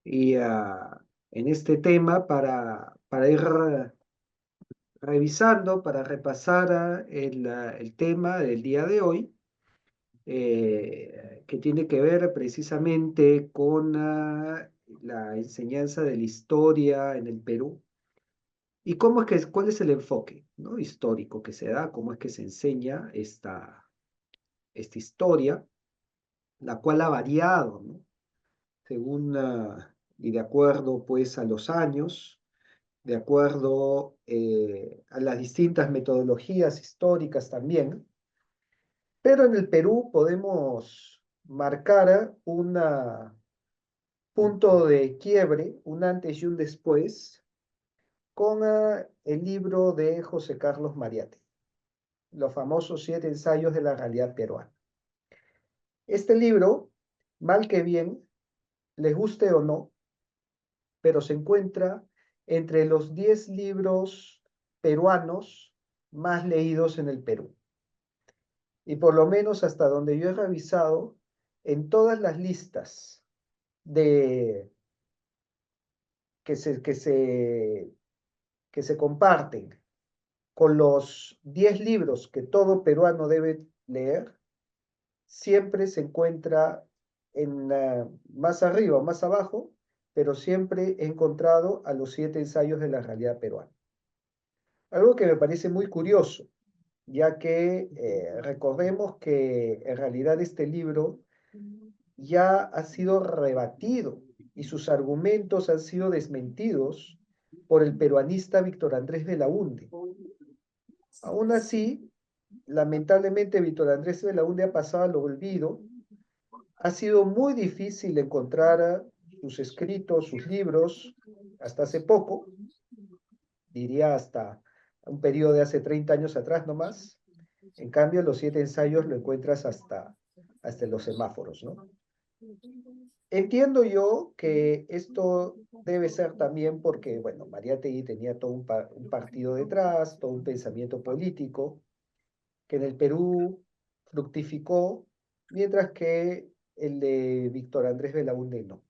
y en este tema para ir revisando, para repasar el tema del día de hoy, que tiene que ver precisamente con la enseñanza de la historia en el Perú y cómo es que, cuál es el enfoque, ¿no? Histórico que se da, cómo es que se enseña esta historia, la cual ha variado, ¿no? Según y de acuerdo pues a los años, de acuerdo a las distintas metodologías históricas también, pero en el Perú podemos marcar un punto de quiebre, un antes y un después, con el libro de José Carlos Mariátegui, los famosos Siete ensayos de la realidad peruana. Este libro, mal que bien, les guste o no, pero se encuentra entre los 10 libros peruanos más leídos en el Perú. Y por lo menos hasta donde yo he revisado, en todas las listas de, que se, que se, que se comparten con los 10 libros que todo peruano debe leer, siempre se encuentra más arriba o más abajo, pero siempre he encontrado a los siete ensayos de la realidad peruana. Algo que me parece muy curioso, ya que recordemos que en realidad este libro ya ha sido rebatido y sus argumentos han sido desmentidos por el peruanista Víctor Andrés Belaúnde. Aún así, lamentablemente Víctor Andrés Belaúnde ha pasado al olvido. Ha sido muy difícil encontrar sus escritos, sus libros, hasta hace poco, diría hasta un periodo de hace 30 años atrás nomás. En cambio, los siete ensayos lo encuentras hasta en los semáforos, ¿no? Entiendo yo que esto debe ser también porque, bueno, Mariátegui tenía todo un partido detrás, todo un pensamiento político, que en el Perú fructificó, mientras que el de Víctor Andrés Belaúnde no.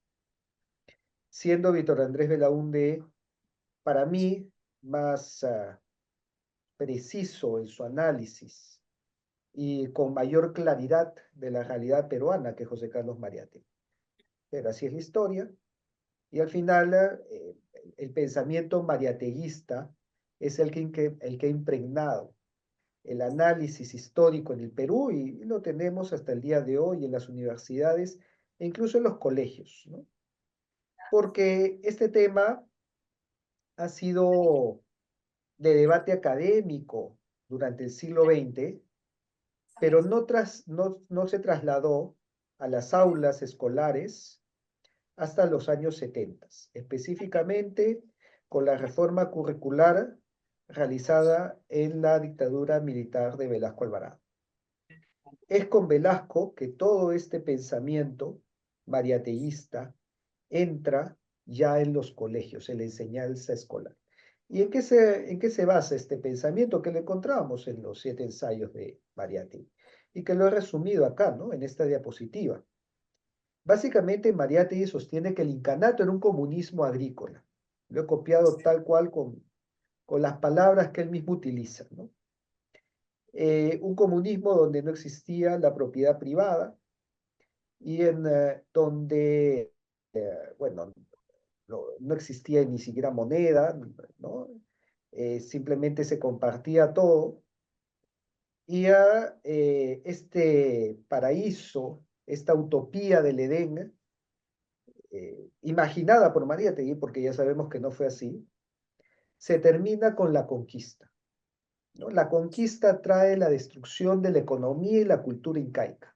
Siendo Víctor Andrés Belaúnde, para mí, más preciso en su análisis y con mayor claridad de la realidad peruana que José Carlos Mariátegui. Pero así es la historia, y al final el pensamiento mariateguista es el que ha impregnado el análisis histórico en el Perú y lo tenemos hasta el día de hoy en las universidades e incluso en los colegios, ¿no? Porque este tema ha sido de debate académico durante el siglo XX, pero no se trasladó a las aulas escolares hasta los años 70, específicamente con la reforma curricular realizada en la dictadura militar de Velasco Alvarado. Es con Velasco que todo este pensamiento mariateísta entra ya en los colegios, en la enseñanza escolar. ¿Y en qué se basa este pensamiento que lo encontramos en los siete ensayos de Mariátegui? Y que lo he resumido acá, ¿no? En esta diapositiva. Básicamente, Mariátegui sostiene que el incanato era un comunismo agrícola. Lo he copiado tal cual con las palabras que él mismo utiliza, ¿no? Un comunismo donde no existía la propiedad privada y en donde, bueno, no existía ni siquiera moneda, ¿no? Simplemente se compartía todo y a este paraíso, esta utopía del Edén, imaginada por Mariátegui, porque ya sabemos que no fue así, se termina con la conquista, ¿no? La conquista trae la destrucción de la economía y la cultura incaica.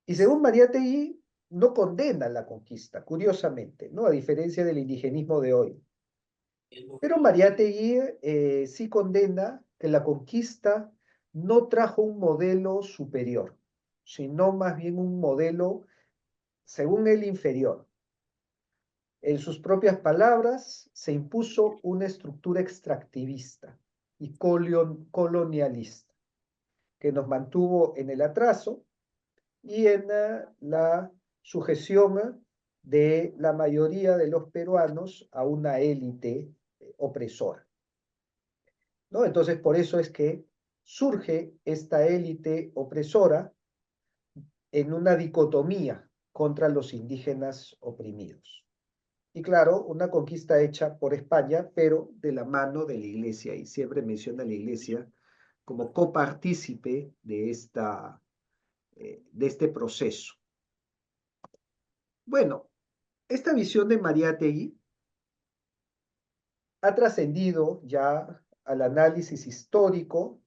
Y según Mariátegui, no condena la conquista, curiosamente, ¿no? A diferencia del indigenismo de hoy. Pero Mariátegui sí condena que la conquista no trajo un modelo superior, sino más bien un modelo, según él, inferior. En sus propias palabras, se impuso una estructura extractivista y colonialista que nos mantuvo en el atraso y en la sujeción de la mayoría de los peruanos a una élite opresora, ¿no? Entonces, por eso es que surge esta élite opresora en una dicotomía contra los indígenas oprimidos. Y claro, una conquista hecha por España, pero de la mano de la Iglesia, y siempre menciona a la Iglesia como copartícipe de este proceso. Bueno, esta visión de Mariátegui ha trascendido ya al análisis histórico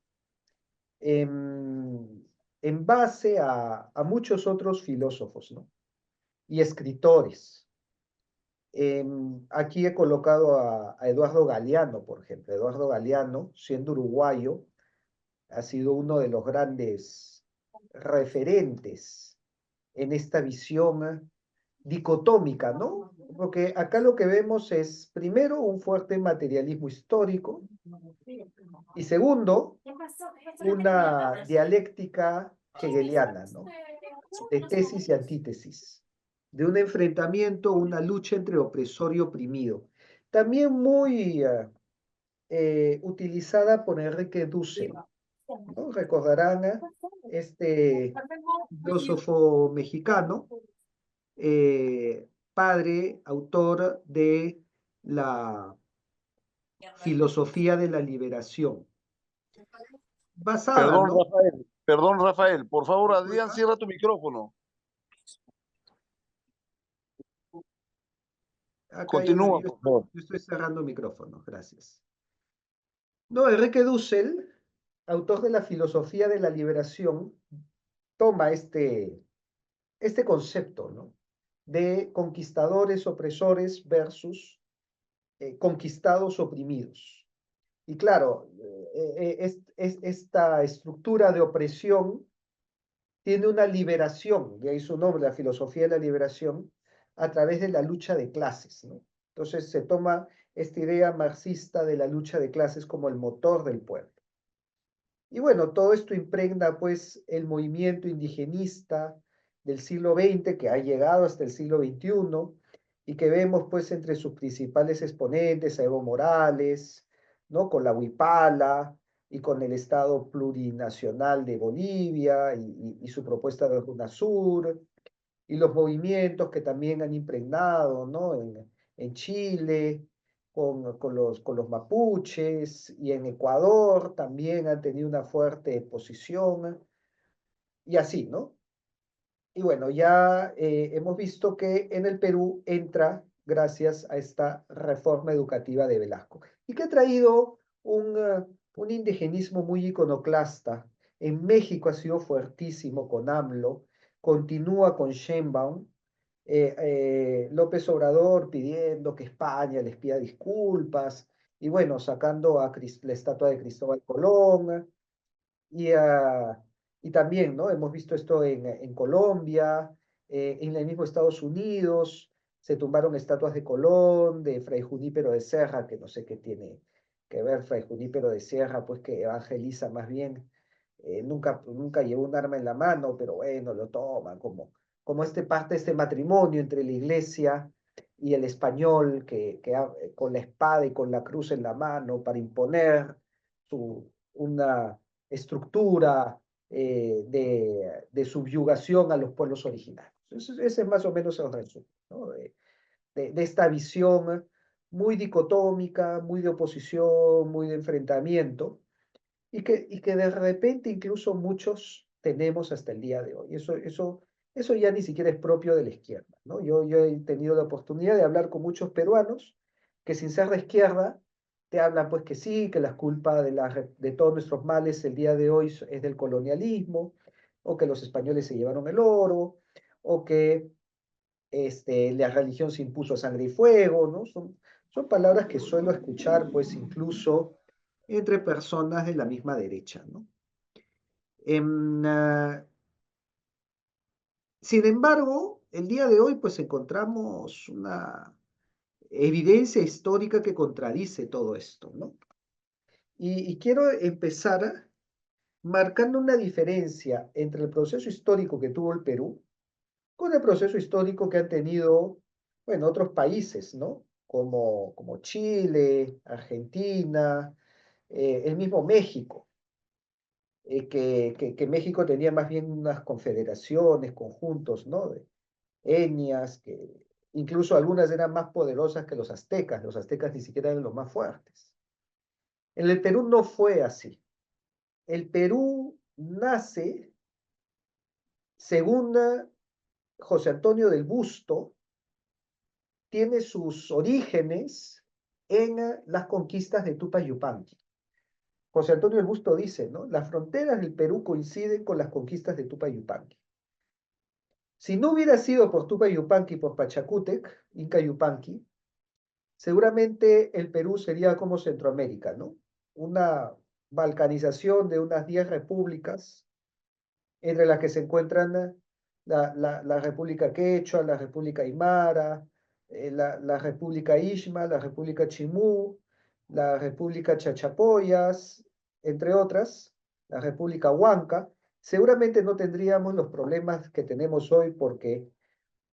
en base a muchos otros filósofos, ¿no? Y escritores. Aquí he colocado a Eduardo Galeano, por ejemplo. Eduardo Galeano, siendo uruguayo, ha sido uno de los grandes referentes en esta visión dicotómica, ¿no? Porque acá lo que vemos es, primero, un fuerte materialismo histórico y segundo, una dialéctica hegeliana, ¿no? De tesis y antítesis, de un enfrentamiento, una lucha entre opresor y oprimido. También muy utilizada por Enrique Dussel, ¿no? Recordarán este filósofo mexicano, padre, autor de la filosofía de la liberación, basada, ¿no? Perdón, Rafael, por favor, Adrián, cierra tu micrófono. Acá Continúa, por favor. yo estoy cerrando micrófonos, gracias. No, Enrique Dussel, autor de la filosofía de la liberación, toma este concepto, ¿no? De conquistadores opresores versus conquistados oprimidos. Y claro, esta estructura de opresión tiene una liberación, de ahí su nombre, la filosofía de la liberación, a través de la lucha de clases, ¿no? Entonces se toma esta idea marxista de la lucha de clases como el motor del pueblo. Y bueno, todo esto impregna pues el movimiento indigenista del siglo XX que ha llegado hasta el siglo XXI y que vemos pues entre sus principales exponentes a Evo Morales, ¿no? Con la Huipala y con el Estado plurinacional de Bolivia y su propuesta de UNASUR y los movimientos que también han impregnado, ¿no? En Chile, con los mapuches, y en Ecuador también han tenido una fuerte posición, y así, ¿no? Y bueno, ya hemos visto que en el Perú entra gracias a esta reforma educativa de Velasco, y que ha traído un indigenismo muy iconoclasta. En México ha sido fuertísimo con AMLO, continúa con Sheinbaum, López Obrador pidiendo que España les pida disculpas, y bueno, sacando la estatua de Cristóbal Colón, y, y también, ¿no? Hemos visto esto en Colombia, en el mismo Estados Unidos, se tumbaron estatuas de Colón, de Fray Junípero de Serra, que no sé qué tiene que ver Fray Junípero de Serra, pues que evangeliza más bien, nunca llevó un arma en la mano, pero bueno, lo toma como parte de este matrimonio entre la iglesia y el español, con la espada y con la cruz en la mano para imponer una estructura de subyugación a los pueblos originarios. Ese es más o menos el resumen, ¿no? De esta visión muy dicotómica, muy de oposición, muy de enfrentamiento, y que de repente incluso muchos tenemos hasta el día de hoy. Eso ya ni siquiera es propio de la izquierda, ¿no? Yo he tenido la oportunidad de hablar con muchos peruanos que sin ser de izquierda te hablan pues que sí, que la culpa de todos nuestros males el día de hoy es del colonialismo, o que los españoles se llevaron el oro, o que la religión se impuso a sangre y fuego, ¿no? Son palabras que suelo escuchar pues incluso entre personas de la misma derecha, ¿no? Sin embargo, el día de hoy pues encontramos una evidencia histórica que contradice todo esto, ¿no? Y quiero empezar marcando una diferencia entre el proceso histórico que tuvo el Perú con el proceso histórico que han tenido bueno, otros países, ¿no? Como Chile, Argentina, el mismo México, que México tenía más bien unas confederaciones, conjuntos, ¿no? De etnias, que incluso algunas eran más poderosas que los aztecas ni siquiera eran los más fuertes. En el Perú no fue así. El Perú nace, según José Antonio del Busto, tiene sus orígenes en las conquistas de Tupac Yupanqui. José Antonio del Busto dice, ¿no? Las fronteras del Perú coinciden con las conquistas de Tupac Yupanqui. Si no hubiera sido por Tupac Yupanqui, por Pachacútec, Inca Yupanqui, seguramente el Perú sería como Centroamérica, ¿no? Una balcanización de unas 10 repúblicas, entre las que se encuentran la República Quechua, la República Aymara, la República Ishma, la República Chimú, la República Chachapoyas, entre otras, la República Huanca. Seguramente no tendríamos los problemas que tenemos hoy porque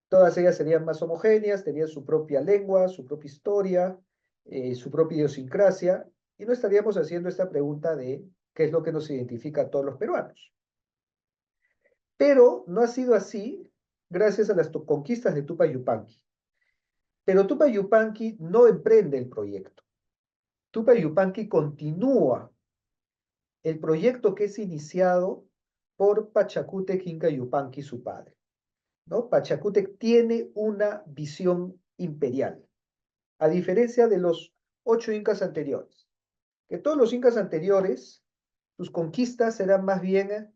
todas ellas serían más homogéneas, tenían su propia lengua, su propia historia, su propia idiosincrasia, y no estaríamos haciendo esta pregunta de qué es lo que nos identifica a todos los peruanos. Pero no ha sido así gracias a las conquistas de Tupac Yupanqui. Pero Tupac Yupanqui no emprende el proyecto. Tupac Yupanqui continúa el proyecto que es iniciado por Pachacútec Inca Yupanqui, su padre, ¿no? Pachacútec tiene una visión imperial, a diferencia de los 8 incas anteriores, que todos los incas anteriores, sus conquistas eran más bien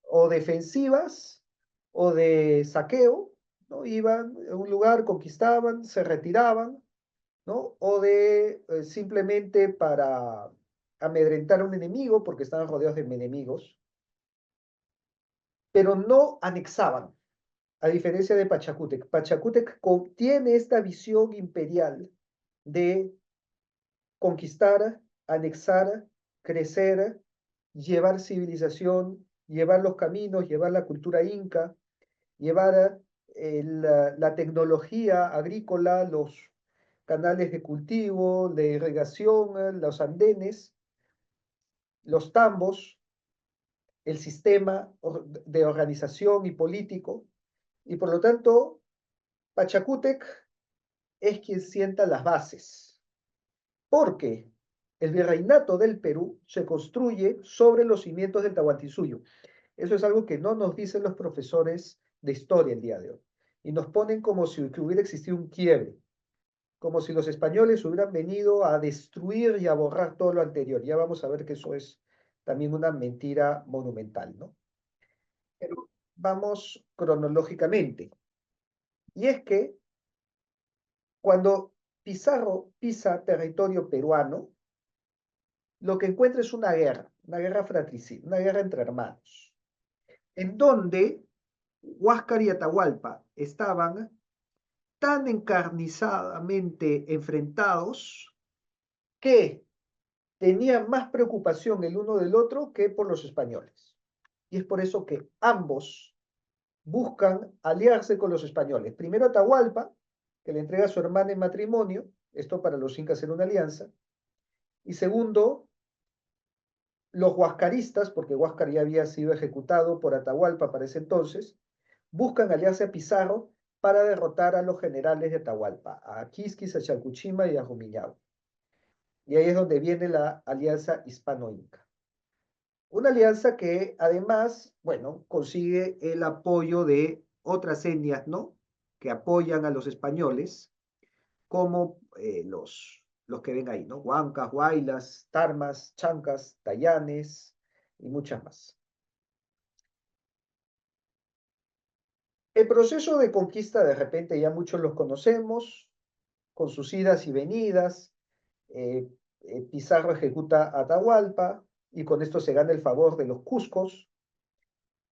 o defensivas o de saqueo, ¿no? Iban a un lugar, conquistaban, se retiraban, ¿no? O de simplemente para amedrentar a un enemigo porque estaban rodeados de enemigos, pero no anexaban, a diferencia de Pachacútec. Pachacútec tiene esta visión imperial de conquistar, anexar, crecer, llevar civilización, llevar los caminos, llevar la cultura inca, llevar la tecnología agrícola, los canales de cultivo, de irrigación, los andenes, los tambos, el sistema de organización y político, y por lo tanto, Pachacútec es quien sienta las bases, porque el virreinato del Perú se construye sobre los cimientos del Tahuantinsuyo. Eso es algo que no nos dicen los profesores de historia el día de hoy. Y nos ponen como si hubiera existido un quiebre, como si los españoles hubieran venido a destruir y a borrar todo lo anterior. Ya vamos a ver que eso es también una mentira monumental, ¿no? Pero vamos cronológicamente. Y es que cuando Pizarro pisa territorio peruano, lo que encuentra es una guerra fratricida, una guerra entre hermanos, en donde Huáscar y Atahualpa estaban tan encarnizadamente enfrentados que tenían más preocupación el uno del otro que por los españoles. Y es por eso que ambos buscan aliarse con los españoles. Primero Atahualpa, que le entrega a su hermana en matrimonio, esto para los incas era una alianza, y segundo, los huascaristas, porque Huáscar ya había sido ejecutado por Atahualpa para ese entonces, buscan aliarse a Pizarro para derrotar a los generales de Atahualpa, a Quisquis, a Chalcuchima y a Rumiñahui. Y ahí es donde viene la alianza hispano-inca. Una alianza que además, bueno, consigue el apoyo de otras etnias, ¿no? Que apoyan a los españoles, como los que ven ahí, ¿no? Huancas, Huaylas, Tarmas, Chancas, Tayanes y muchas más. El proceso de conquista, de repente ya muchos los conocemos, con sus idas y venidas. eh, Pizarro ejecuta a Atahualpa y con esto se gana el favor de los Cuscos.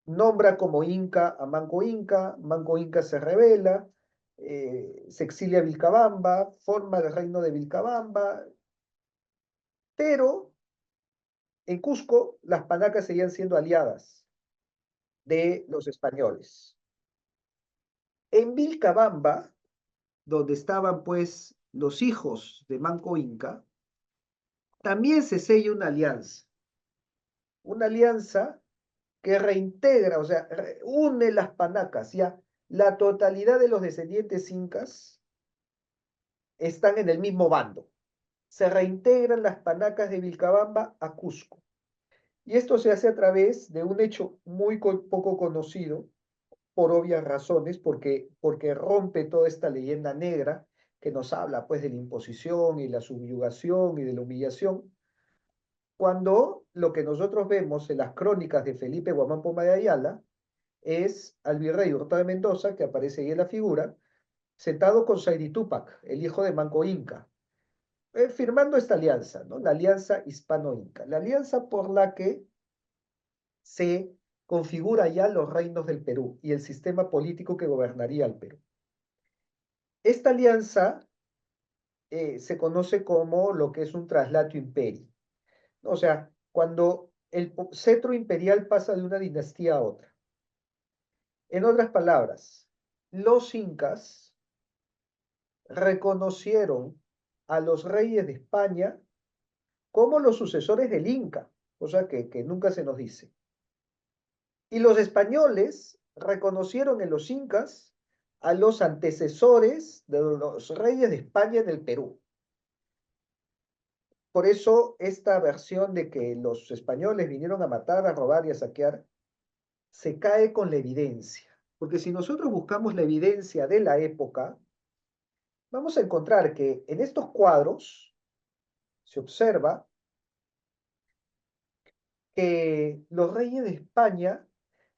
Nombra como Inca a Manco Inca se rebela, se exilia a Vilcabamba, forma el reino de Vilcabamba, pero en Cusco las panacas seguían siendo aliadas de los españoles. En Vilcabamba donde estaban pues los hijos de Manco Inca, también se sella una alianza que reintegra, o sea, une las panacas, ya la totalidad de los descendientes incas están en el mismo bando. Se reintegran las panacas de Vilcabamba a Cusco. Y esto se hace a través de un hecho muy poco conocido, por obvias razones, porque rompe toda esta leyenda negra que nos habla pues de la imposición y la subyugación y de la humillación, cuando lo que nosotros vemos en las crónicas de Felipe Guamán Pombo de Ayala es al virrey Hurtado de Mendoza, que aparece ahí en la figura, sentado con Saidi Túpac, el hijo de Manco Inca, firmando esta alianza, ¿no? La alianza hispano-inca, la alianza por la que se configura ya los reinos del Perú y el sistema político que gobernaría el Perú. Esta alianza se conoce como lo que es un traslatio imperii. O sea, cuando el cetro imperial pasa de una dinastía a otra. En otras palabras, los incas reconocieron a los reyes de España como los sucesores del Inca, cosa que nunca se nos dice. Y los españoles reconocieron en los incas a los antecesores de los reyes de España en el Perú. Por eso esta versión de que los españoles vinieron a matar, a robar y a saquear, se cae con la evidencia. Porque si nosotros buscamos la evidencia de la época, vamos a encontrar que en estos cuadros se observa que los reyes de España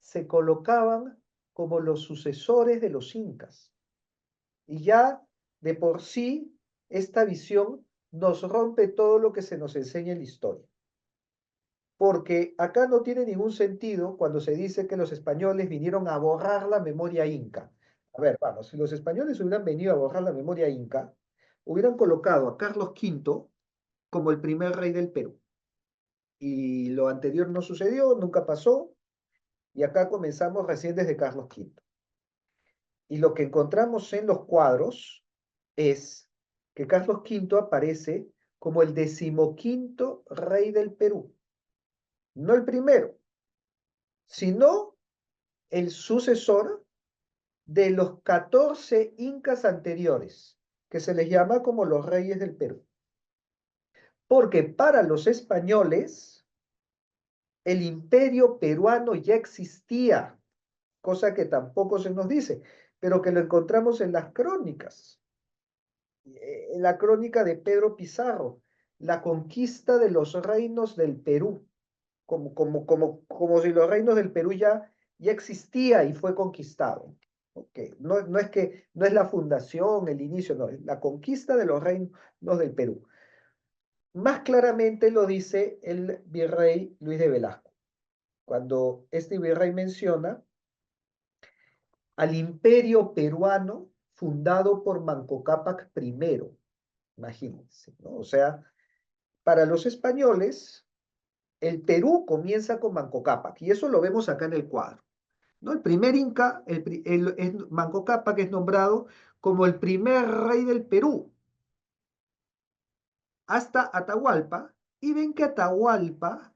se colocaban como los sucesores de los incas. Y ya de por sí, esta visión nos rompe todo lo que se nos enseña en la historia. Porque acá no tiene ningún sentido cuando se dice que los españoles vinieron a borrar la memoria inca. A ver, vamos, si los españoles hubieran venido a borrar la memoria inca, hubieran colocado a Carlos V como el primer rey del Perú. Y lo anterior no sucedió, nunca pasó, y acá comenzamos recién desde Carlos V. Y lo que encontramos en los cuadros es que Carlos V aparece como el 15º rey del Perú. No el primero, sino el sucesor de los 14 incas anteriores, que se les llama como los reyes del Perú. Porque para los españoles, el imperio peruano ya existía, cosa que tampoco se nos dice, pero que lo encontramos en las crónicas. En la crónica de Pedro Pizarro, la conquista de los reinos del Perú, como si los reinos del Perú ya existía y fue conquistado. Okay. No es que no es la fundación, el inicio, no, es la conquista de los reinos del Perú. Más claramente lo dice el virrey Luis de Velasco, cuando este virrey menciona al imperio peruano fundado por Manco Cápac I, imagínense, ¿no? O sea, para los españoles, el Perú comienza con Manco Cápac, y eso lo vemos acá en el cuadro, ¿no? El primer inca, Manco Cápac, es nombrado como el primer rey del Perú, hasta Atahualpa, y ven que Atahualpa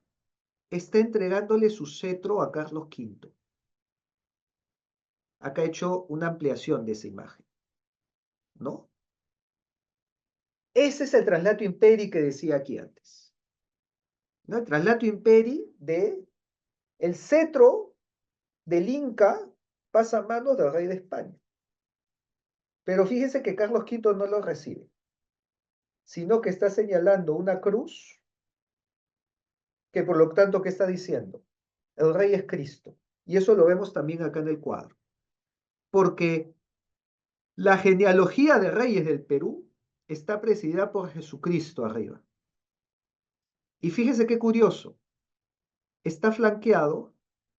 está entregándole su cetro a Carlos V. Acá he hecho una ampliación de esa imagen, ¿no? Ese es el traslato imperi que decía aquí antes, ¿no? El traslato imperi de el cetro del Inca pasa a manos del rey de España. Pero fíjense que Carlos V no lo recibe, sino que está señalando una cruz que por lo tanto, ¿qué está diciendo? El rey es Cristo. Y eso lo vemos también acá en el cuadro. Porque la genealogía de reyes del Perú está presidida por Jesucristo arriba. Y fíjense qué curioso. Está flanqueado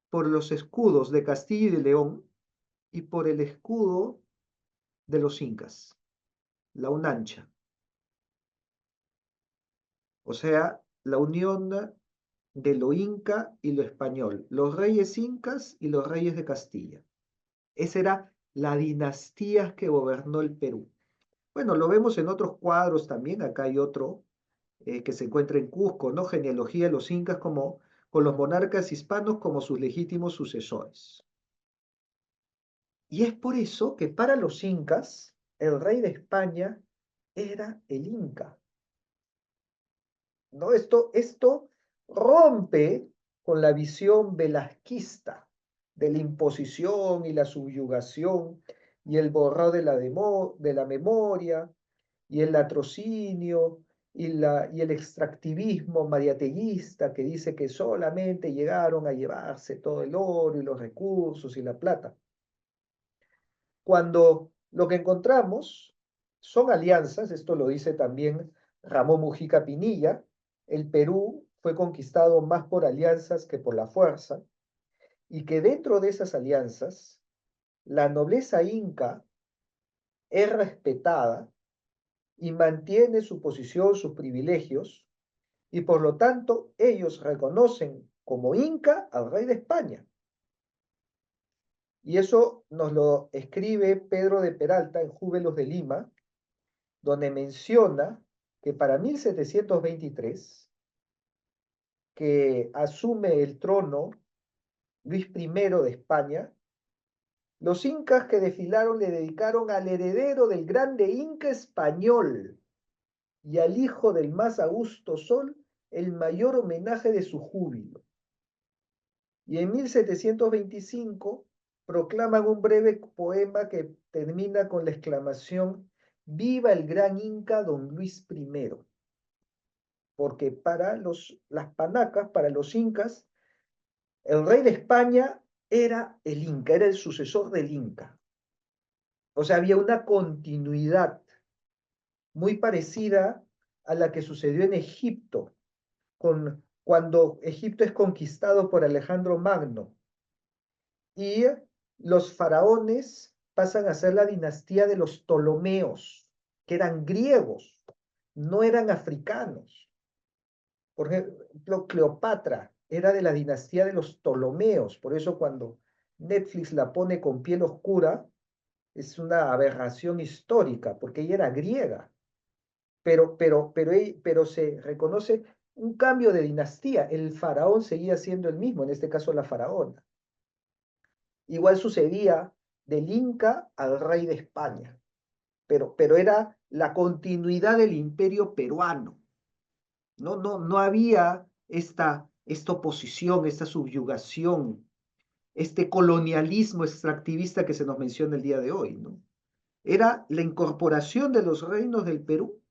por los escudos de Castilla y de León y por el escudo de los incas, la unancha. O sea, la unión de lo inca y lo español, los reyes incas y los reyes de Castilla. Esa era la dinastía que gobernó el Perú. Bueno, lo vemos en otros cuadros también. Acá hay otro que se encuentra en Cusco, ¿no? Genealogía de los incas como, con los monarcas hispanos como sus legítimos sucesores. Y es por eso que para los incas, el rey de España era el inca, ¿no? Esto rompe con la visión velasquista de la imposición y la subyugación y el borrado de la memoria y el latrocinio y el extractivismo mariateguista que dice que solamente llegaron a llevarse todo el oro y los recursos y la plata. Cuando lo que encontramos son alianzas, esto lo dice también Ramón Mujica Pinilla, el Perú fue conquistado más por alianzas que por la fuerza, y que dentro de esas alianzas, la nobleza inca es respetada y mantiene su posición, sus privilegios, y por lo tanto ellos reconocen como inca al rey de España. Y eso nos lo escribe Pedro de Peralta en Júbelos de Lima, donde menciona que para 1723, que asume el trono Luis I de España, los incas que desfilaron le dedicaron al heredero del grande inca español y al hijo del más augusto sol el mayor homenaje de su júbilo. Y en 1725 proclaman un breve poema que termina con la exclamación «Viva el gran inca don Luis I», porque para las panacas, para los incas, el rey de España era el inca, era el sucesor del inca. O sea, había una continuidad muy parecida a la que sucedió en Egipto, cuando Egipto es conquistado por Alejandro Magno y los faraones pasan a ser la dinastía de los Ptolomeos, que eran griegos, no eran africanos. Por ejemplo, Cleopatra era de la dinastía de los Ptolomeos, por eso cuando Netflix la pone con piel oscura, es una aberración histórica, porque ella era griega, pero se reconoce un cambio de dinastía. El faraón seguía siendo el mismo, en este caso la faraona. Igual sucedía del Inca al rey de España, pero era la continuidad del imperio peruano. No había esta oposición, esta subyugación, este colonialismo extractivista que se nos menciona el día de hoy, ¿no? Era la incorporación de los reinos del Perú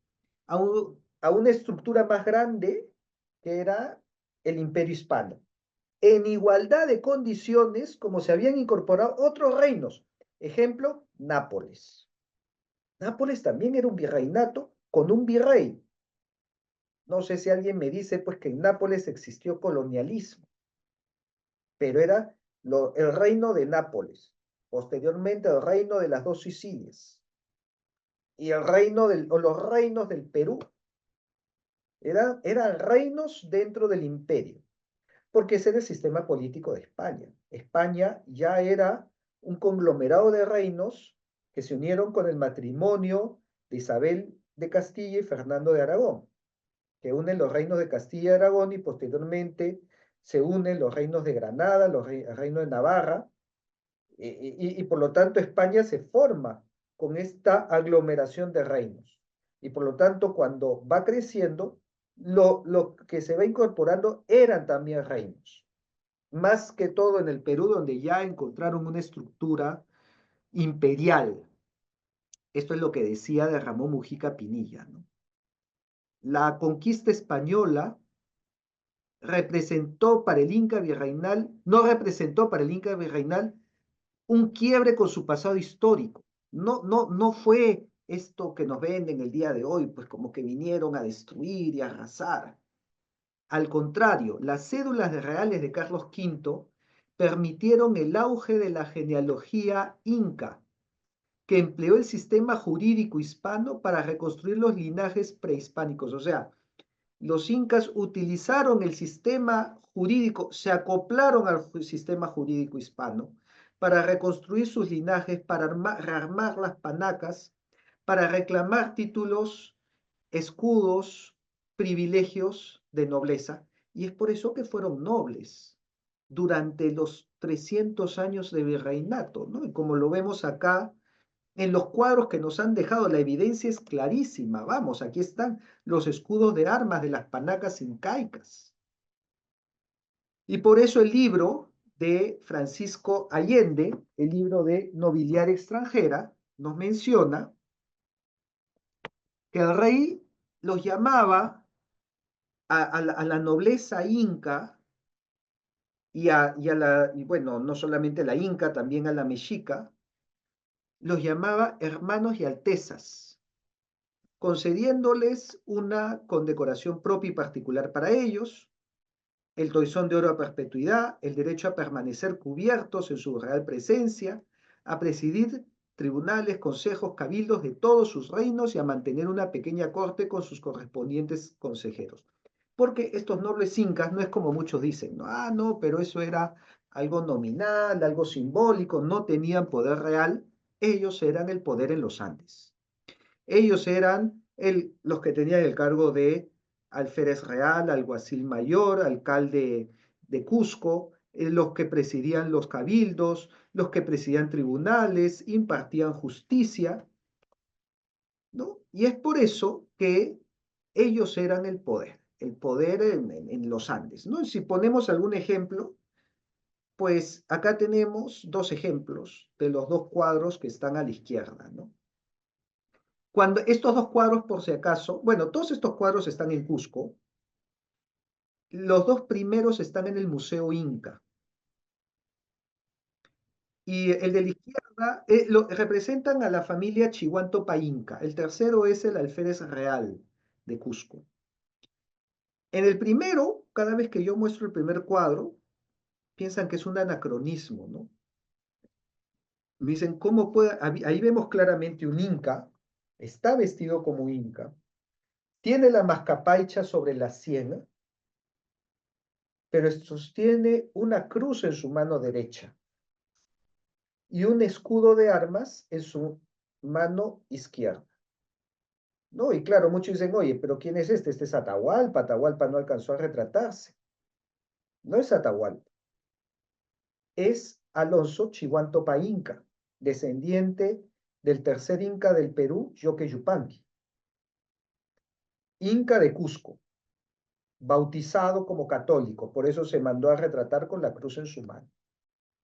a una estructura más grande que era el imperio hispano, en igualdad de condiciones como se habían incorporado otros reinos. Ejemplo, Nápoles. Nápoles también era un virreinato con un virrey. No sé si alguien me dice pues que en Nápoles existió colonialismo, pero era el reino de Nápoles, posteriormente el reino de las dos Sicilias y o los reinos del Perú. Eran reinos dentro del imperio, porque ese era el sistema político de España. España ya era un conglomerado de reinos que se unieron con el matrimonio de Isabel de Castilla y Fernando de Aragón, que unen los reinos de Castilla y Aragón y posteriormente se unen los reinos de Granada, el reino de Navarra, y por lo tanto España se forma con esta aglomeración de reinos. Y por lo tanto, cuando va creciendo, lo que se va incorporando eran también reinos. Más que todo en el Perú, donde ya encontraron una estructura imperial. Esto es lo que decía de Ramón Mujica Pinilla, ¿no? La conquista española representó para el Inca virreinal, no representó para el Inca virreinal un quiebre con su pasado histórico. No fue esto que nos venden el día de hoy, pues como que vinieron a destruir y a arrasar. Al contrario, las cédulas de reales de Carlos V permitieron el auge de la genealogía inca, que empleó el sistema jurídico hispano para reconstruir los linajes prehispánicos. O sea, los incas utilizaron el sistema jurídico, se acoplaron al sistema jurídico hispano para reconstruir sus linajes, para rearmar las panacas, para reclamar títulos, escudos, privilegios de nobleza, y es por eso que fueron nobles durante los 300 años de virreinato, ¿no? Y como lo vemos acá en los cuadros que nos han dejado, la evidencia es clarísima. Vamos, aquí están los escudos de armas de las panacas incaicas. Y por eso el libro de Francisco Allende, el libro de Nobiliaria Extranjera, nos menciona que el rey los llamaba a la nobleza inca y bueno, no solamente a la inca, también a la mexica, los llamaba hermanos y altezas, concediéndoles una condecoración propia y particular para ellos, el toisón de oro a perpetuidad, el derecho a permanecer cubiertos en su real presencia, a presidir tribunales, consejos, cabildos de todos sus reinos y a mantener una pequeña corte con sus correspondientes consejeros. Porque estos nobles incas no es como muchos dicen, no, no, pero eso era algo nominal, algo simbólico, no tenían poder real, ellos eran el poder en los Andes. Ellos eran los que tenían el cargo de alférez real, alguacil mayor, alcalde de Cusco, los que presidían los cabildos, los que presidían tribunales, impartían justicia, ¿no? Y es por eso que ellos eran el poder en los Andes, ¿no? Si ponemos algún ejemplo, pues acá tenemos dos ejemplos de los dos cuadros que están a la izquierda, ¿no? Cuando estos dos cuadros, por si acaso, bueno, todos estos cuadros están en Cusco, los dos primeros están en el Museo Inca, y el de la izquierda representan a la familia Chihuantopa Inca, el tercero es el alférez real de Cusco. En el primero, cada vez que yo muestro el primer cuadro, piensan que es un anacronismo, ¿no? Me dicen, ¿cómo puede? Ahí vemos claramente un inca, está vestido como inca, tiene la mascapaicha sobre la sien, pero sostiene una cruz en su mano derecha y un escudo de armas en su mano izquierda. ¿No? Y claro, muchos dicen, oye, pero ¿quién es este? Este es Atahualpa. Atahualpa no alcanzó a retratarse. No es Atahualpa, es Alonso Chihuantopa Inca, descendiente del tercer Inca del Perú, Yoque Yupanqui. Inca de Cusco, bautizado como católico, por eso se mandó a retratar con la cruz en su mano.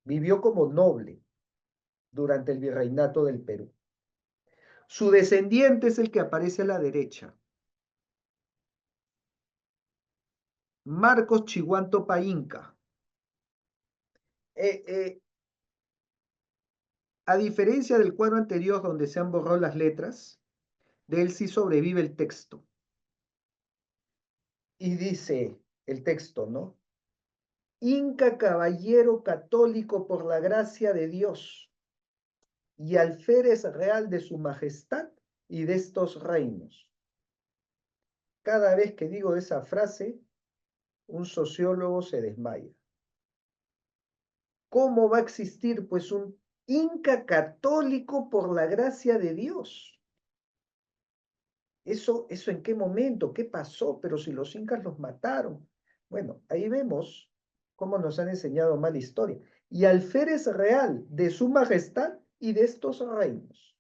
Vivió como noble durante el virreinato del Perú. Su descendiente es el que aparece a la derecha. Marcos Chihuantopa Inca. Eh, eh, a diferencia del cuadro anterior donde se han borrado las letras, de él sí sobrevive el texto. Y dice el texto, ¿no? Inca caballero católico por la gracia de Dios y alférez real de su majestad y de estos reinos. Cada vez que digo esa frase, un sociólogo se desmaya. ¿Cómo va a existir, pues, un Inca católico por la gracia de Dios? ¿Eso en qué momento? ¿Qué pasó? Pero si los incas los mataron. Bueno, ahí vemos cómo nos han enseñado mal historia. Y alférez real de su majestad y de estos reinos.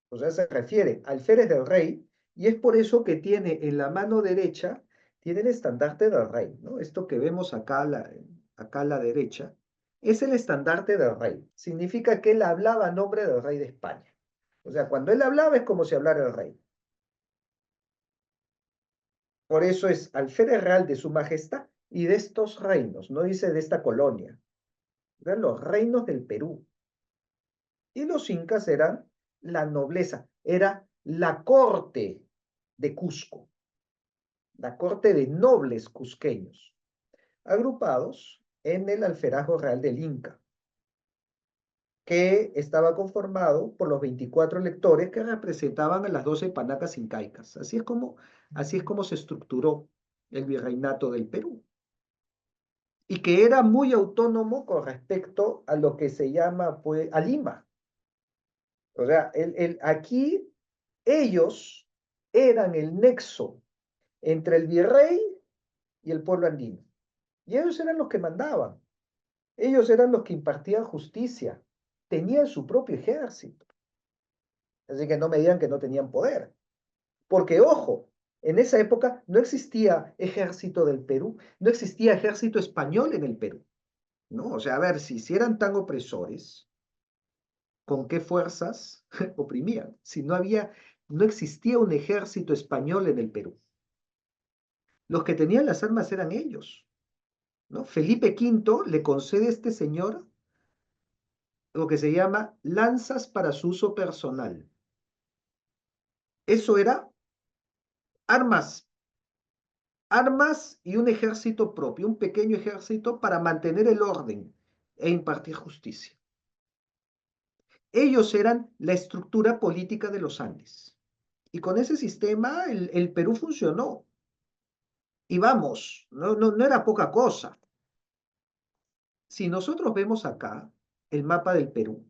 O sea, se refiere al alférez del rey, y es por eso que tiene en la mano derecha, tiene el estandarte del rey, ¿no? Esto que vemos acá a la derecha, es el estandarte del rey. Significa que él hablaba a nombre del rey de España. O sea, cuando él hablaba es como si hablara el rey. Por eso es alférez real de su majestad y de estos reinos, no dice de esta colonia, eran los reinos del Perú. Y los incas eran la nobleza, era la corte de Cusco, la corte de nobles cusqueños, agrupados en el alferazgo real del Inca, que estaba conformado por los 24 electores que representaban a las 12 panacas incaicas. Así es como se estructuró el virreinato del Perú. Y que era muy autónomo con respecto a lo que se llama, pues, a Lima. O sea, aquí Ellos eran el nexo entre el virrey y el pueblo andino. Y ellos eran los que mandaban. Ellos eran los que impartían justicia. Tenían su propio ejército. Así que no me digan que no tenían poder. Porque, ojo, en esa época no existía ejército del Perú, no existía ejército español en el Perú. ¿No? O sea, a ver, si eran tan opresores, ¿con qué fuerzas oprimían? Si no existía un ejército español en el Perú. Los que tenían las armas eran ellos, ¿no? Felipe V le concede a este señor lo que se llama lanzas para su uso personal. Eso era armas, armas y un ejército propio, un pequeño ejército para mantener el orden e impartir justicia. Ellos eran la estructura política de los Andes. Y con ese sistema el Perú funcionó. Y vamos, no era poca cosa. Si nosotros vemos acá el mapa del Perú,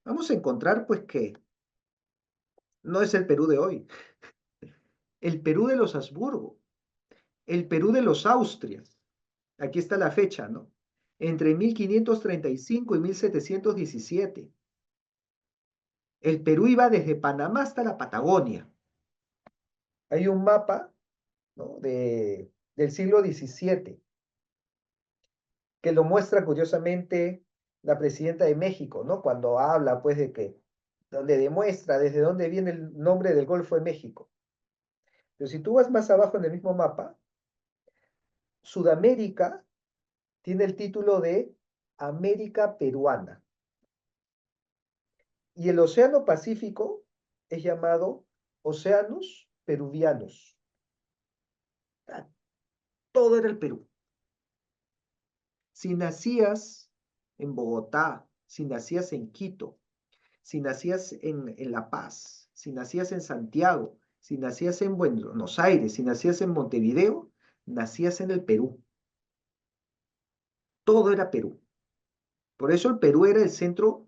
vamos a encontrar pues que no es el Perú de hoy, el Perú de los Habsburgo, el Perú de los Austrias. Aquí está la fecha, ¿no? Entre 1535 y 1717. El Perú iba desde Panamá hasta la Patagonia. Hay un mapa, ¿no? del siglo XVII que lo muestra curiosamente la presidenta de México, ¿no? Cuando habla, pues, de que, donde demuestra desde dónde viene el nombre del Golfo de México. Pero si tú vas más abajo en el mismo mapa, Sudamérica tiene el título de América Peruana. Y el Océano Pacífico es llamado Océanos Peruvianos. Todo era el Perú. Si nacías en Bogotá, si nacías en Quito, si nacías en La Paz, si nacías en Santiago, si nacías en Buenos Aires, si nacías en Montevideo, nacías en el Perú. Todo era Perú. Por eso el Perú era el centro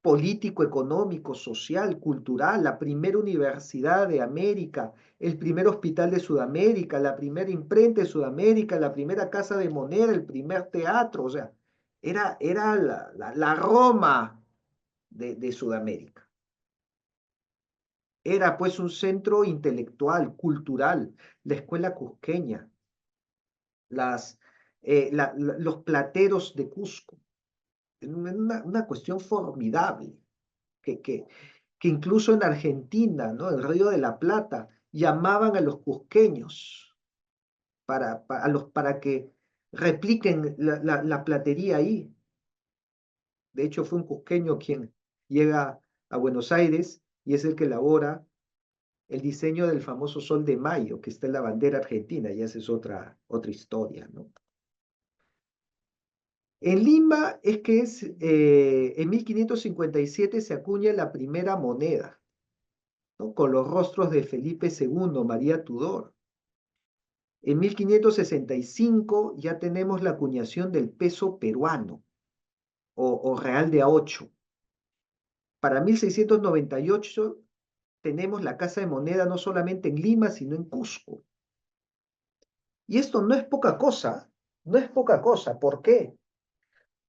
político, económico, social, cultural, la primera universidad de América, el primer hospital de Sudamérica, la primera imprenta de Sudamérica, la primera casa de moneda, el primer teatro, o sea, era la Roma de Sudamérica. Era pues un centro intelectual, cultural, la escuela cusqueña, los plateros de Cusco. Una cuestión formidable, que incluso en Argentina, ¿no? El Río de la Plata, llamaban a los cusqueños para que repliquen la platería ahí. De hecho, fue un cusqueño quien llega a Buenos Aires y es el que elabora el diseño del famoso Sol de Mayo, que está en la bandera argentina, y esa es otra historia, ¿no? En Lima en 1557 se acuña la primera moneda, ¿no? Con los rostros de Felipe II, María Tudor. En 1565 ya tenemos la acuñación del peso peruano o real de A8. Para 1698 tenemos la casa de moneda no solamente en Lima, sino en Cusco. Y esto no es poca cosa, no es poca cosa. ¿Por qué?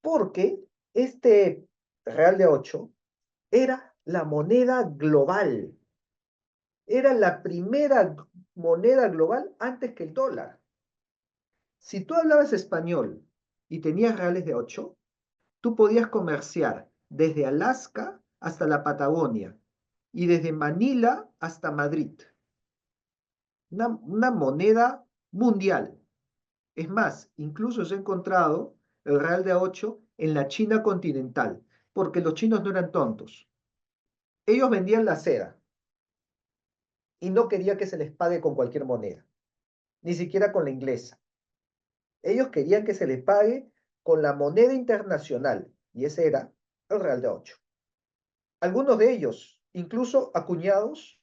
Porque este real de A8 era la moneda global. Era la primera moneda global antes que el dólar. Si tú hablabas español y tenías reales de 8, tú podías comerciar desde Alaska hasta la Patagonia y desde Manila hasta Madrid. Una moneda mundial. Es más, incluso se ha encontrado el real de A8 en la China continental, porque los chinos no eran tontos. Ellos vendían la seda y no quería que se les pague con cualquier moneda, ni siquiera con la inglesa. Ellos querían que se les pague con la moneda internacional, y ese era el real de 8. Algunos de ellos, incluso acuñados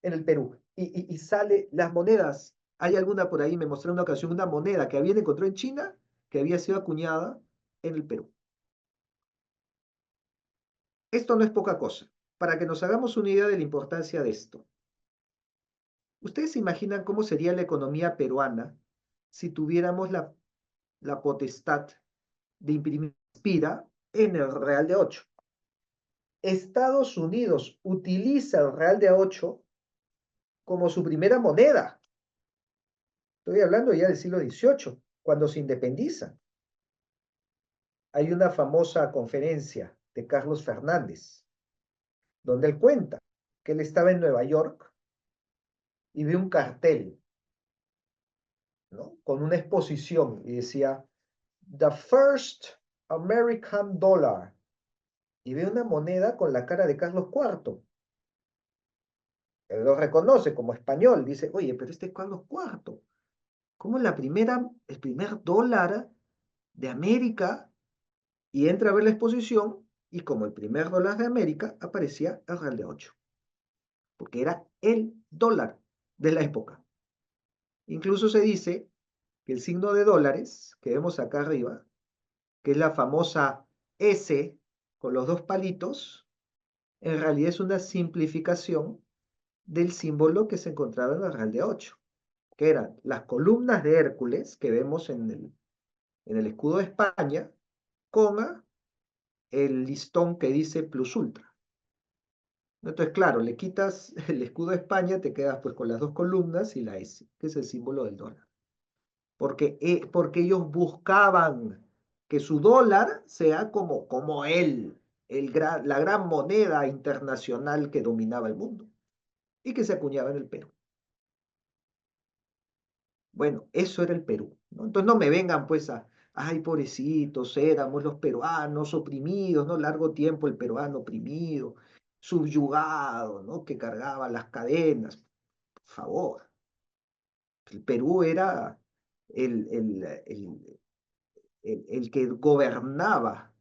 en el Perú. Y sale las monedas. Hay alguna por ahí, me mostró en una ocasión una moneda que habían encontrado en China que había sido acuñada en el Perú. Esto no es poca cosa. para que nos hagamos una idea de la importancia de esto. ¿Ustedes se imaginan cómo sería la economía peruana si tuviéramos la potestad de imprimir Inspira en el Real de 8? Estados Unidos utiliza el Real de 8 como su primera moneda. Estoy hablando ya del siglo XVIII, cuando se independiza. Hay una famosa conferencia de Carlos Fernández, donde él cuenta que él estaba en Nueva York y vio un cartel, ¿no?, con una exposición y decía, The First American Dollar. Y ve una moneda con la cara de Carlos IV. Él lo reconoce como español. Dice, oye, pero este es Carlos IV. ¿Cómo es el primer dólar de América? Y entra a ver la exposición y como el primer dólar de América aparecía el Real de 8. Porque era el dólar de la época. Incluso se dice que el signo de dólares que vemos acá arriba, que es la famosa S con los dos palitos, en realidad es una simplificación del símbolo que se encontraba en el Real de 8, que eran las columnas de Hércules que vemos en el escudo de España, con el listón que dice plus ultra. Entonces, claro, le quitas el escudo de España, te quedas pues con las dos columnas y la S, que es el símbolo del dólar. Porque ellos buscaban que su dólar sea como la gran moneda internacional que dominaba el mundo y que se acuñaba en el Perú. Bueno, eso era el Perú, ¿no? Entonces no me vengan pues ay, pobrecitos, éramos los peruanos oprimidos, ¿no? Largo tiempo el peruano oprimido, subyugado, ¿no? Que cargaba las cadenas. Por favor, el Perú era el, el, el, el que gobernaba,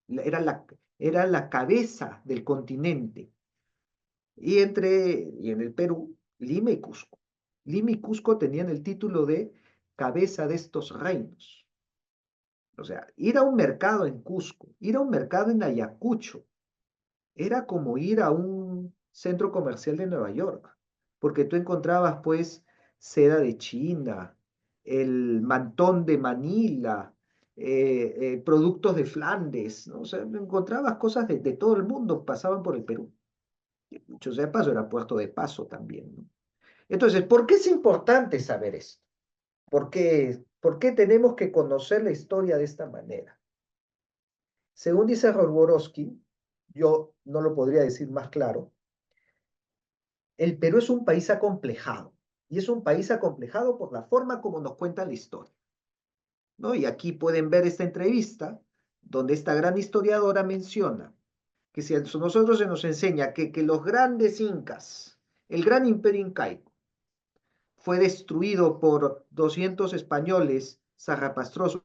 era la cabeza del continente. Y en el Perú, Lima y Cusco. Lima y Cusco tenían el título de cabeza de estos reinos. O sea, ir a un mercado en Cusco, ir a un mercado en Ayacucho, era como ir a un centro comercial de Nueva York, porque tú encontrabas pues seda de China, el mantón de Manila, productos de Flandes, ¿no? O sea, encontrabas cosas de todo el mundo, pasaban por el Perú. Dicho sea de paso, era puerto de paso también, ¿no? Entonces, ¿por qué es importante saber esto? ¿Por qué tenemos que conocer la historia de esta manera? Según dice Roborowski, yo no lo podría decir más claro, el Perú es un país acomplejado, y es un país acomplejado por la forma como nos cuenta la historia, ¿no? Y aquí pueden ver esta entrevista, donde esta gran historiadora menciona que si a nosotros se nos enseña que los grandes incas, el gran imperio incaico, fue destruido por 200 españoles zarrapastrosos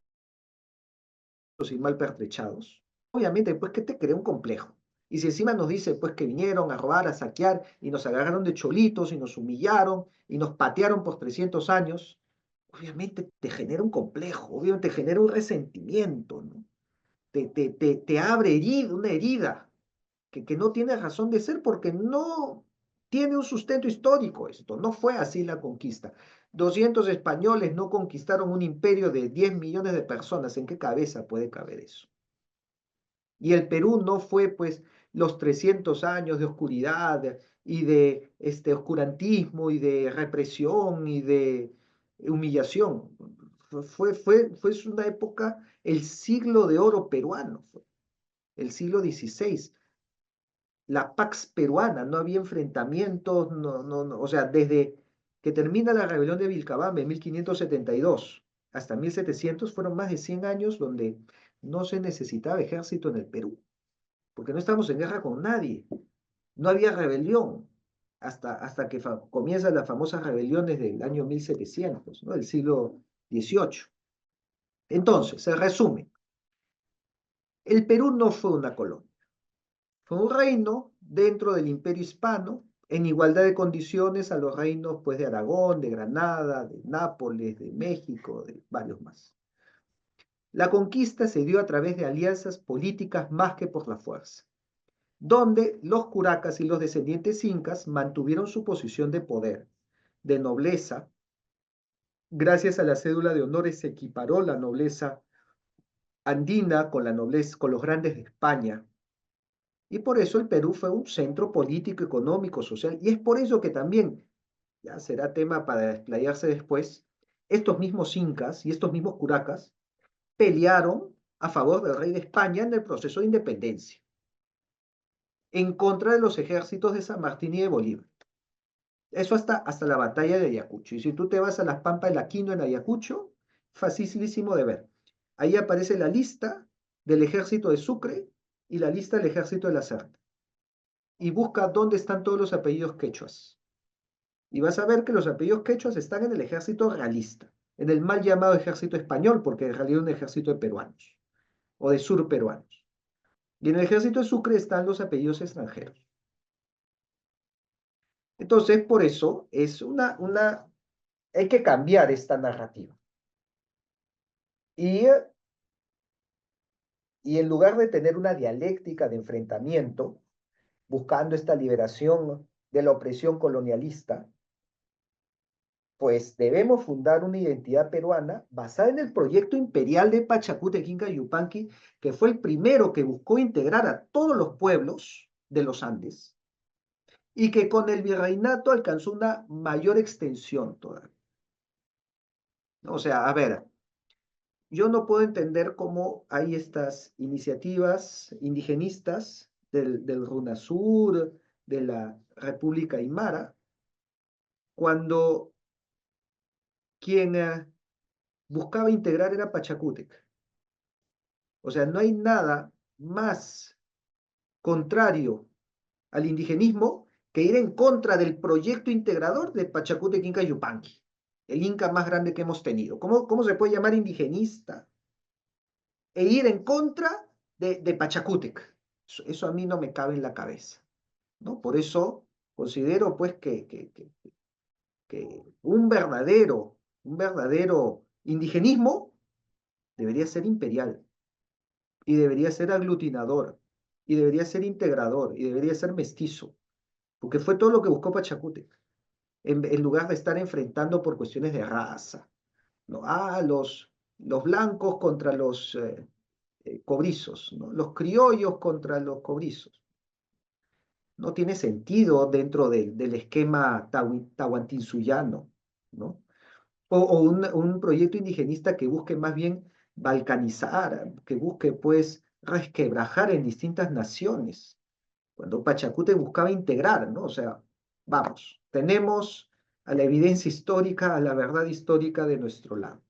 y mal pertrechados, obviamente, pues que te crea un complejo. Y si encima nos dice, pues que vinieron a robar, a saquear, y nos agarraron de cholitos, y nos humillaron, y nos patearon por 300 años, obviamente te genera un complejo, obviamente te genera un resentimiento, ¿no? Te abre una herida que no tiene razón de ser porque no tiene un sustento histórico esto, no fue así la conquista. 200 españoles no conquistaron un imperio de 10 millones de personas, ¿en qué cabeza puede caber eso? Y el Perú no fue pues los 300 años de oscuridad y de oscurantismo y de represión y de humillación. Fue una época, el siglo de oro peruano, el siglo XVI, la Pax peruana, no había enfrentamientos, o sea, desde que termina la rebelión de Vilcabamba en 1572 hasta 1700 fueron más de 100 años donde no se necesitaba ejército en el Perú, porque no estamos en guerra con nadie, no había rebelión, hasta que comienzan las famosas rebeliones del año 1700, ¿no? Del siglo XVIII. Entonces, se resume, el Perú no fue una colonia. Fue un reino dentro del Imperio Hispano, en igualdad de condiciones a los reinos pues, de Aragón, de Granada, de Nápoles, de México, de varios más. La conquista se dio a través de alianzas políticas más que por la fuerza. donde los curacas y los descendientes incas mantuvieron su posición de poder, de nobleza. Gracias a la cédula de honores se equiparó la nobleza andina con la nobleza, con los grandes de España. Y por eso el Perú fue un centro político, económico, social. Y es por eso que también, ya será tema para desplayarse después, estos mismos incas y estos mismos curacas pelearon a favor del rey de España en el proceso de independencia, en contra de los ejércitos de San Martín y de Bolívar. Eso hasta la batalla de Ayacucho. Y si tú te vas a las Pampas del Aquino en Ayacucho, facilísimo de ver. Ahí aparece la lista del ejército de Sucre y la lista del ejército de la Serna. Y busca dónde están todos los apellidos quechuas. Y vas a ver que los apellidos quechuas están en el ejército realista, en el mal llamado ejército español, porque en realidad es un ejército de peruanos, o de surperuanos. Y en el ejército de Sucre están los apellidos extranjeros. Entonces, por eso es hay que cambiar esta narrativa. Y, y en lugar de tener una dialéctica de enfrentamiento, buscando esta liberación de la opresión colonialista, pues debemos fundar una identidad peruana basada en el proyecto imperial de Pachacútec Inca Yupanqui, que fue el primero que buscó integrar a todos los pueblos de los Andes y que con el virreinato alcanzó una mayor extensión todavía. O sea, a ver, yo no puedo entender cómo hay estas iniciativas indigenistas del RUNASUR, de la República Aymara, cuando quien buscaba integrar era Pachacútec. O sea, no hay nada más contrario al indigenismo que ir en contra del proyecto integrador de Pachacútec Inca Yupanqui, el Inca más grande que hemos tenido. ¿Cómo se puede llamar indigenista e ir en contra de Pachacútec? Eso a mí no me cabe en la cabeza, ¿no? Por eso considero pues que un verdadero indigenismo debería ser imperial y debería ser aglutinador y debería ser integrador y debería ser mestizo, porque fue todo lo que buscó Pachacútec, en lugar de estar enfrentando por cuestiones de raza, ¿no? Los blancos contra los cobrizos, ¿no? Los criollos contra los cobrizos. No tiene sentido dentro del esquema tahuantinsuyano, ¿no? O un proyecto indigenista que busque más bien balcanizar, que busque pues resquebrajar en distintas naciones, cuando Pachacútec buscaba integrar, ¿no? O sea, vamos, tenemos a la evidencia histórica, a la verdad histórica de nuestro lado.